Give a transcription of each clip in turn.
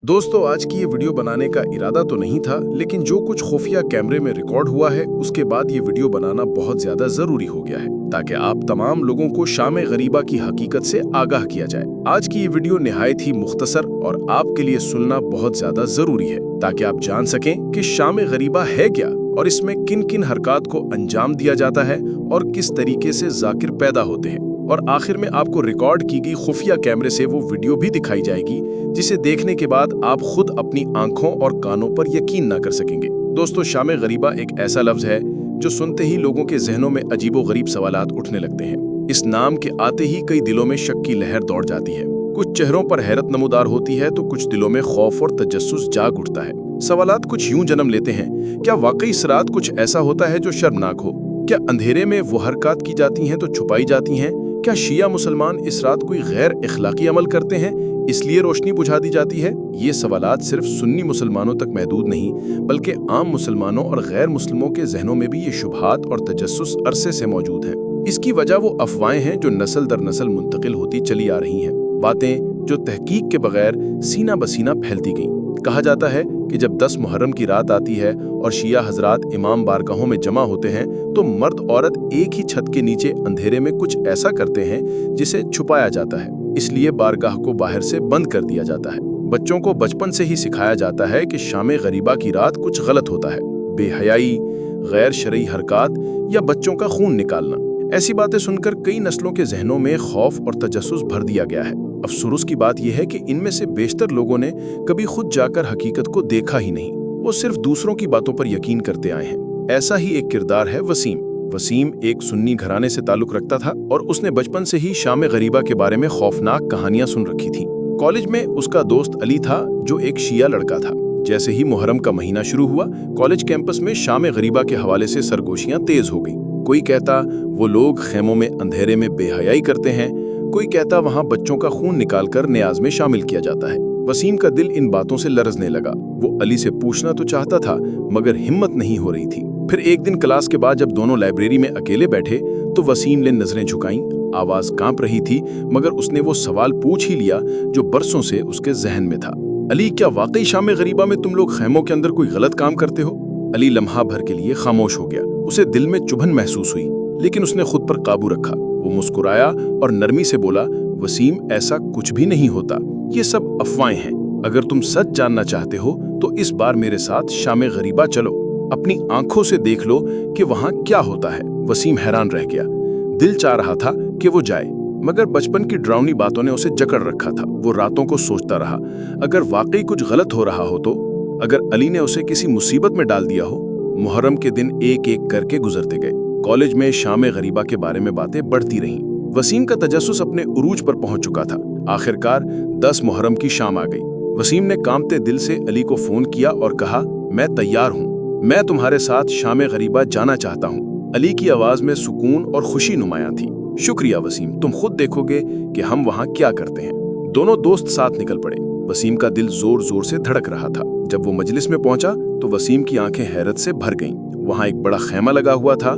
दोस्तों, आज की ये वीडियो बनाने का इरादा तो नहीं था, लेकिन जो कुछ खुफिया कैमरे में रिकॉर्ड हुआ है उसके बाद ये वीडियो बनाना बहुत ज्यादा जरूरी हो गया है ताकि आप तमाम लोगों को शाम गरीबा की हकीकत से आगाह किया जाए। आज की ये वीडियो निहायत ही मुख्तसर और आपके लिए सुनना बहुत ज्यादा जरूरी है ताकि आप जान सकें कि शाम गरीबा है क्या और इसमें किन किन हरकत को अंजाम दिया जाता है और किस तरीके से जाकिर पैदा होते हैं। और आखिर में आपको रिकॉर्ड की गई खुफिया कैमरे से वो वीडियो भी दिखाई जाएगी जिसे देखने के बाद आप खुद अपनी आंखों और कानों पर यकीन न कर सकेंगे। दोस्तों, शाम गरीबा एक ऐसा लफ्ज है जो सुनते ही लोगों के जहनों में अजीबो गरीब सवालात उठने लगते हैं। इस नाम के आते ही कई दिलों में शक की लहर दौड़ जाती है। कुछ चेहरों पर हैरत नमूदार होती है तो कुछ दिलों में खौफ और तजस्सुस जाग उठता है। सवालात कुछ यूं जन्म लेते हैं, क्या वाकई सिरात कुछ ऐसा होता है जो शर्मनाक हो? क्या अंधेरे में वो हरकत की जाती हैं तो छुपाई जाती हैं? क्या शिया मुसलमान इस रात कोई गैर इखलाकी अमल करते हैं इसलिए रोशनी बुझा दी जाती है? ये सवालात सिर्फ सुन्नी मुसलमानों तक महदूद नहीं बल्कि आम मुसलमानों और गैर मुस्लिमों के जहनों में भी ये शुबहात और तजस्सुस अरसे से मौजूद हैं। इसकी वजह वो अफवाहें हैं जो नस्ल दर नस्ल मुंतकिल होती चली आ रही हैं, बातें जो तहकीक के बगैर सीना बसीना फैलती गईं। कहा जाता है कि जब 10 मुहर्रम की रात आती है और शिया हजरात इमाम बारगाहों में जमा होते हैं तो मर्द औरत एक ही छत के नीचे अंधेरे में कुछ ऐसा करते हैं जिसे छुपाया जाता है, इसलिए बारगाह को बाहर से बंद कर दिया जाता है। बच्चों को बचपन से ही सिखाया जाता है कि शाम गरीबा की रात कुछ गलत होता है, बेहयाई, गैर शरई हरकत या बच्चों का खून निकालना। ऐसी बातें सुनकर कई नस्लों के जहनों में खौफ और तजस्सुस भर दिया गया है। अफसोस की बात यह है कि इनमें से बेशतर लोगों ने कभी खुद जाकर हकीकत को देखा ही नहीं, वो सिर्फ दूसरों की बातों पर यकीन करते आए हैं। ऐसा ही एक किरदार है वसीम। वसीम एक सुन्नी घराने से ताल्लुक रखता था और उसने बचपन से ही शाम गरीबा के बारे में खौफनाक कहानियां सुन रखी थीं। कॉलेज में उसका दोस्त अली था जो एक शिया लड़का था। जैसे ही मुहर्रम का महीना शुरू हुआ, कॉलेज कैंपस में शाम गरीबा के हवाले से सरगोशियां तेज हो गईं। कोई कहता वो लोग खेमों में अंधेरे में बेहयाई करते हैं, कोई कहता वहां बच्चों का खून निकालकर न्याज में शामिल किया जाता है। वसीम का दिल इन बातों से लरजने लगा। वो अली से पूछना तो चाहता था मगर हिम्मत नहीं हो रही थी। फिर एक दिन क्लास के बाद जब दोनों लाइब्रेरी में अकेले बैठे तो वसीम ने नजरें झुकाईं। आवाज कांप रही थी मगर उसने वो सवाल पूछ ही लिया जो बरसों से उसके जहन में था। अली, क्या वाकई शाम गरीबा में तुम लोग खैमों के अंदर कोई गलत काम करते हो? अली लम्हा भर के लिए खामोश हो गया। उसे दिल में चुभन महसूस हुई लेकिन उसने खुद पर काबू रखा। वो मुस्कुराया और नरमी से बोला, वसीम, ऐसा कुछ भी नहीं होता, ये सब अफवाहें हैं। अगर तुम सच जानना चाहते हो तो इस बार मेरे साथ शाम गरीबा चलो, अपनी आंखों से देख लो कि वहां क्या होता है। वसीम हैरान रह गया। दिल चाह रहा था कि वो जाए मगर बचपन की डरावनी बातों ने उसे जकड़ रखा था। वो रातों को सोचता रहा, अगर वाकई कुछ गलत हो रहा हो तो, अगर अली ने उसे किसी मुसीबत में डाल दिया हो। मुहर्रम के दिन एक एक करके गुजरते गए। कॉलेज में शाम गरीबा के बारे में बातें बढ़ती रहीं। वसीम का तजस्सुस अपने उरूज पर पहुंच चुका था। आखिरकार 10 मुहर्रम की शाम आ गई। वसीम ने कांपते दिल से अली को फोन किया और कहा, मैं तैयार हूं, मैं तुम्हारे साथ शाम गरीबा जाना चाहता हूं। अली की आवाज में सुकून और खुशी नुमायां थी। शुक्रिया वसीम, तुम खुद देखोगे कि हम वहां क्या करते हैं। दोनों दोस्त साथ निकल पड़े। वसीम का दिल जोर जोर से धड़क रहा था। जब वो मजलिस में पहुंचा तो वसीम की आंखें हैरत से भर गईं। वहां एक बड़ा खैमा लगा हुआ था,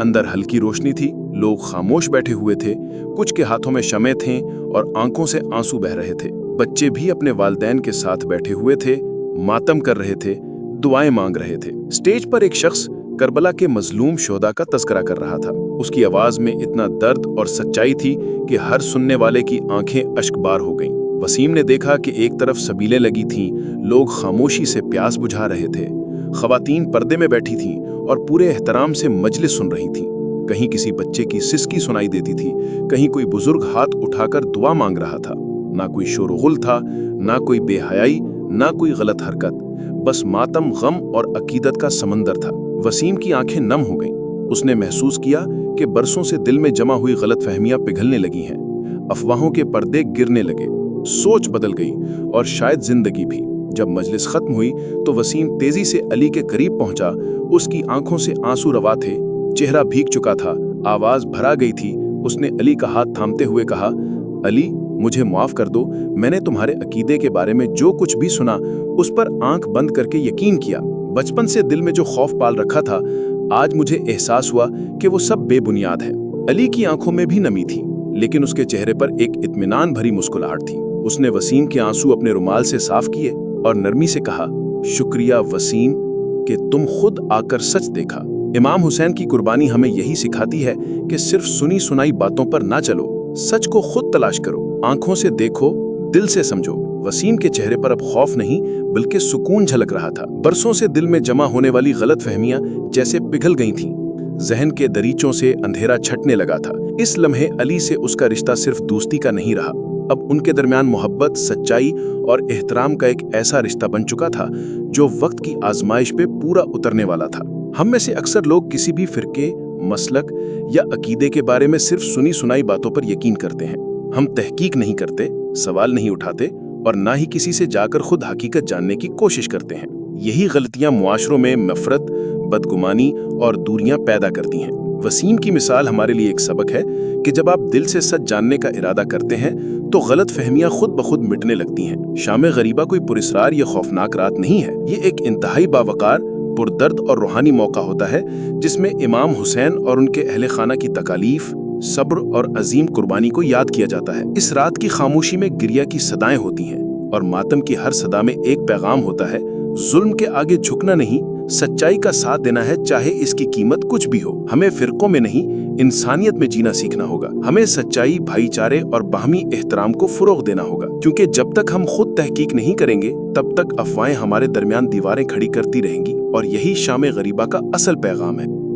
अंदर हल्की रोशनी थी, लोग खामोश बैठे हुए थे, कुछ के हाथों में शमे थे और आंखों से आंसू बह रहे थे। बच्चे भी अपने वालिदैन के साथ बैठे हुए थे, मातम कर रहे थे, दुआएं मांग रहे थे। स्टेज पर एक शख्स करबला के मजलूम शोहदा का तस्करा कर रहा था। उसकी आवाज में इतना दर्द और सच्चाई थी कि हर सुनने वाले की आंखें अश्कबार हो गईं। वसीम ने देखा कि एक तरफ सबीलें लगी थीं, लोग खामोशी से प्यास बुझा रहे थे, खवातीन पर्दे में बैठी थीं और पूरे एहतराम से मजलिस सुन रही थीं। कहीं किसी बच्चे की सिसकी सुनाई देती थी, कहीं कोई बुजुर्ग हाथ उठाकर दुआ मांग रहा था। ना कोई शोरगुल था, ना कोई बेहयाई, ना कोई गलत हरकत, बस मातम, गम और अकीदत का समंदर था। वसीम की आंखें नम हो गईं। उसने महसूस किया कि बरसों से दिल में जमा हुई गलतफहमियां पिघलने लगी हैं। अफवाहों के पर्दे गिरने लगे, सोच बदल गई और शायद जिंदगी भी। जब मजलिस खत्म हुई तो वसीम तेजी से अली के करीब पहुंचा। उसकी आंखों से आंसू रवा थे, चेहरा भीग चुका था, आवाज भरा गई थी। उसने अली का हाथ थामते हुए कहा, अली, मुझे माफ कर दो, मैंने तुम्हारे अकीदे के बारे में जो कुछ भी सुना उस पर आंख बंद करके यकीन किया। बचपन से दिल में जो खौफ पाल रखा था, आज मुझे एहसास हुआ कि वो सब बेबुनियाद है। अली की आंखों में भी नमी थी लेकिन उसके चेहरे पर एक इत्मीनान भरी मुस्कुराहट थी। उसने वसीम के आंसू अपने रुमाल से साफ किए और नरमी से कहा, शुक्रिया वसीम कि तुम खुद आकर सच देखा। इमाम हुसैन की कुर्बानी हमें यही सिखाती है कि सिर्फ सुनी सुनाई बातों पर ना चलो, सच को खुद तलाश करो, आंखों से देखो, दिल से समझो। वसीम के चेहरे पर अब खौफ नहीं बल्कि सुकून झलक रहा था। बरसों से दिल में जमा होने वाली गलतफहमियां जैसे पिघल गई थीं। जहन के दरीचों से अंधेरा छटने लगा था। इस लम्हे अली से उसका रिश्ता सिर्फ दोस्ती का नहीं रहा, अब उनके दरमियान मोहब्बत, सच्चाई और एहतराम का एक ऐसा रिश्ता बन चुका था जो वक्त की आजमाइश पे पूरा उतरने वाला था। हम में से अक्सर लोग किसी भी फिरके, मसलक या अकीदे के बारे में सिर्फ सुनी सुनाई बातों पर यकीन करते हैं। हम तहकीक नहीं करते, सवाल नहीं उठाते और ना ही किसी से जाकर खुद हकीकत जानने की कोशिश करते हैं। यही गलतियां मुआशरों में नफरत, बदगुमानी और दूरियां पैदा करती हैं। वसीम की मिसाल हमारे लिए एक सबक है कि जब आप दिल से सच जानने का इरादा करते हैं तो गलत फहमियां खुद ब खुद मिटने लगती हैं। शाम गरीबा कोई पुरस्कार या खौफनाक रात नहीं है, ये एक इंतहाई बावकार, पुरदर्द और रूहानी मौका होता है जिसमें इमाम हुसैन और उनके अहले खाना की तकालीफ, सब्र और अजीम कुर्बानी को याद किया जाता है। इस रात की खामोशी में गिरिया की सदाएं होती हैं और मातम की हर सदा में एक पैगाम होता है, जुल्म के आगे झुकना नहीं, सच्चाई का साथ देना है, चाहे इसकी कीमत कुछ भी हो। हमें फिरकों में नहीं, इंसानियत में जीना सीखना होगा। हमें सच्चाई, भाईचारे और बाहमी एहतराम को फरोग देना होगा, क्योंकि जब तक हम खुद तहकीक नहीं करेंगे तब तक अफवाहें हमारे दरमियान दीवारें खड़ी करती रहेंगी और यही शाम गरीबा का असल पैगाम है।